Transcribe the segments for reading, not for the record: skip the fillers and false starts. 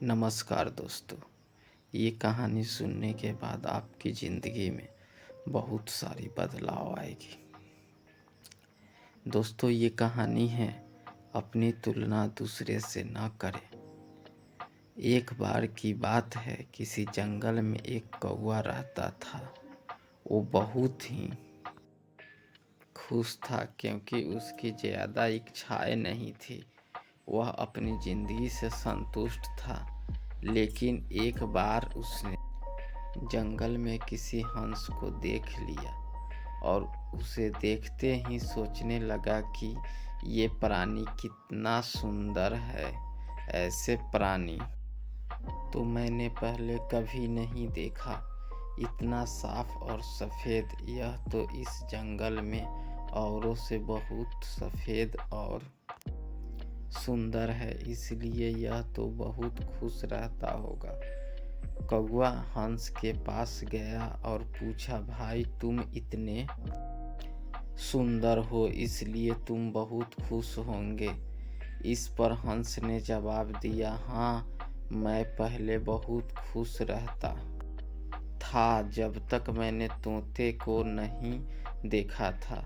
नमस्कार दोस्तों। ये कहानी सुनने के बाद आपकी ज़िंदगी में बहुत सारी बदलाव आएगी। दोस्तों, ये कहानी है अपनी तुलना दूसरे से ना करें। एक बार की बात है, किसी जंगल में एक कौवा रहता था। वो बहुत ही खुश था क्योंकि उसकी ज़्यादा इच्छाएं नहीं थी। वह अपनी ज़िंदगी से संतुष्ट था। लेकिन एक बार उसने जंगल में किसी हंस को देख लिया और उसे देखते ही सोचने लगा कि ये प्राणी कितना सुंदर है। ऐसे प्राणी तो मैंने पहले कभी नहीं देखा। इतना साफ और सफ़ेद, यह तो इस जंगल में औरों से बहुत सफ़ेद और सुंदर है, इसलिए यह तो बहुत खुश रहता होगा। कौवा हंस के पास गया और पूछा, भाई तुम इतने सुंदर हो, इसलिए तुम बहुत खुश होंगे। इस पर हंस ने जवाब दिया, हाँ, मैं पहले बहुत खुश रहता था जब तक मैंने तोते को नहीं देखा था।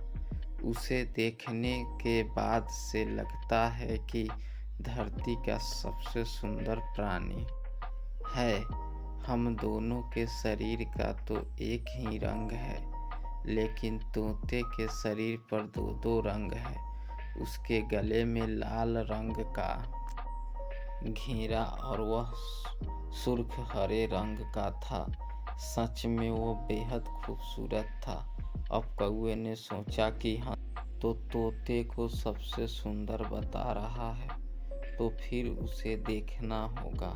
उसे देखने के बाद से लगता है कि धरती का सबसे सुंदर प्राणी है। हम दोनों के शरीर का तो एक ही रंग है, लेकिन तोते के शरीर पर दो दो रंग है। उसके गले में लाल रंग का घेरा और वह सुर्ख हरे रंग का था। सच में वो बेहद खूबसूरत था। अब कौवे ने सोचा कि हाँ, तो तोते को सबसे सुंदर बता रहा है, तो फिर उसे देखना होगा।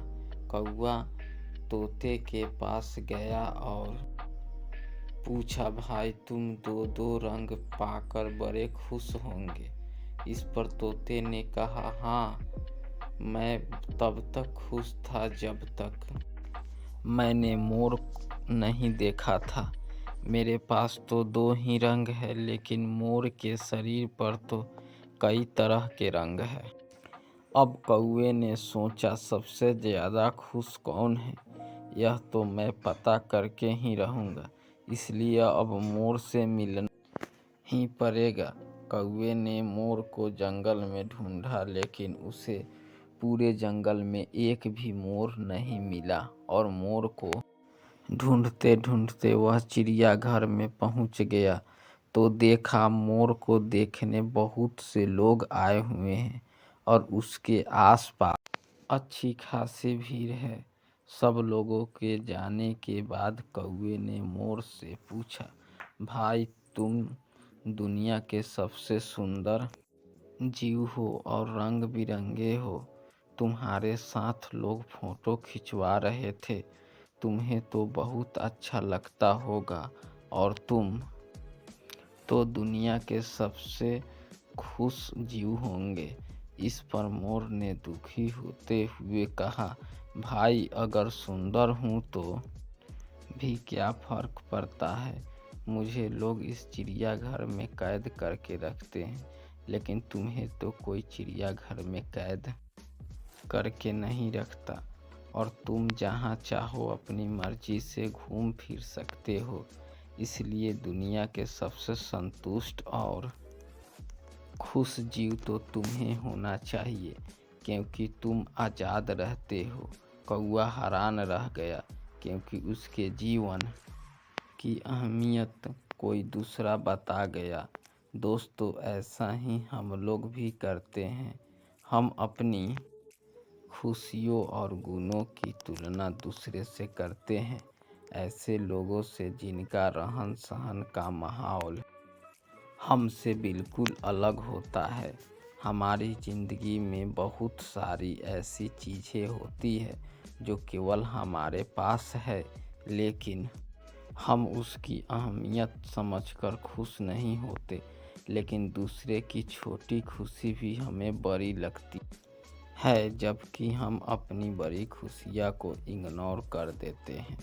कौवा तोते के पास गया और पूछा, भाई तुम दो दो रंग पाकर बड़े खुश होंगे। इस पर तोते ने कहा, हाँ, मैं तब तक खुश था जब तक मैंने मोर नहीं देखा था। मेरे पास तो दो ही रंग है, लेकिन मोर के शरीर पर तो कई तरह के रंग है। अब कौवे ने सोचा, सबसे ज़्यादा खुश कौन है, यह तो मैं पता करके ही रहूँगा। इसलिए अब मोर से मिलना ही पड़ेगा। कौवे ने मोर को जंगल में ढूंढा, लेकिन उसे पूरे जंगल में एक भी मोर नहीं मिला। और मोर को ढूंढते ढूंढते वह चिड़ियाघर में पहुंच गया, तो देखा मोर को देखने बहुत से लोग आए हुए हैं और उसके आसपास अच्छी खासी भीड़ है। सब लोगों के जाने के बाद कौवे ने मोर से पूछा, भाई तुम दुनिया के सबसे सुंदर जीव हो और रंग बिरंगे हो। तुम्हारे साथ लोग फोटो खिंचवा रहे थे। तुम्हें तो बहुत अच्छा लगता होगा और तुम तो दुनिया के सबसे खुश जीव होंगे। इस पर मोर ने दुखी होते हुए कहा, भाई अगर सुंदर हूँ तो भी क्या फर्क पड़ता है। मुझे लोग इस चिड़ियाघर में कैद करके रखते हैं, लेकिन तुम्हें तो कोई चिड़ियाघर में कैद करके नहीं रखता और तुम जहाँ चाहो अपनी मर्जी से घूम फिर सकते हो। इसलिए दुनिया के सबसे संतुष्ट और खुश जीव तो तुम्हें होना चाहिए, क्योंकि तुम आज़ाद रहते हो। कौवा हैरान रह गया, क्योंकि उसके जीवन की अहमियत कोई दूसरा बता गया। दोस्तों, ऐसा ही हम लोग भी करते हैं। हम अपनी खुशियों और गुणों की तुलना दूसरे से करते हैं, ऐसे लोगों से जिनका रहन सहन का माहौल हमसे बिल्कुल अलग होता है। हमारी ज़िंदगी में बहुत सारी ऐसी चीज़ें होती है जो केवल हमारे पास है, लेकिन हम उसकी अहमियत समझकर खुश नहीं होते। लेकिन दूसरे की छोटी खुशी भी हमें बड़ी लगती है, जबकि हम अपनी बड़ी खुशियाँ को इग्नोर कर देते हैं।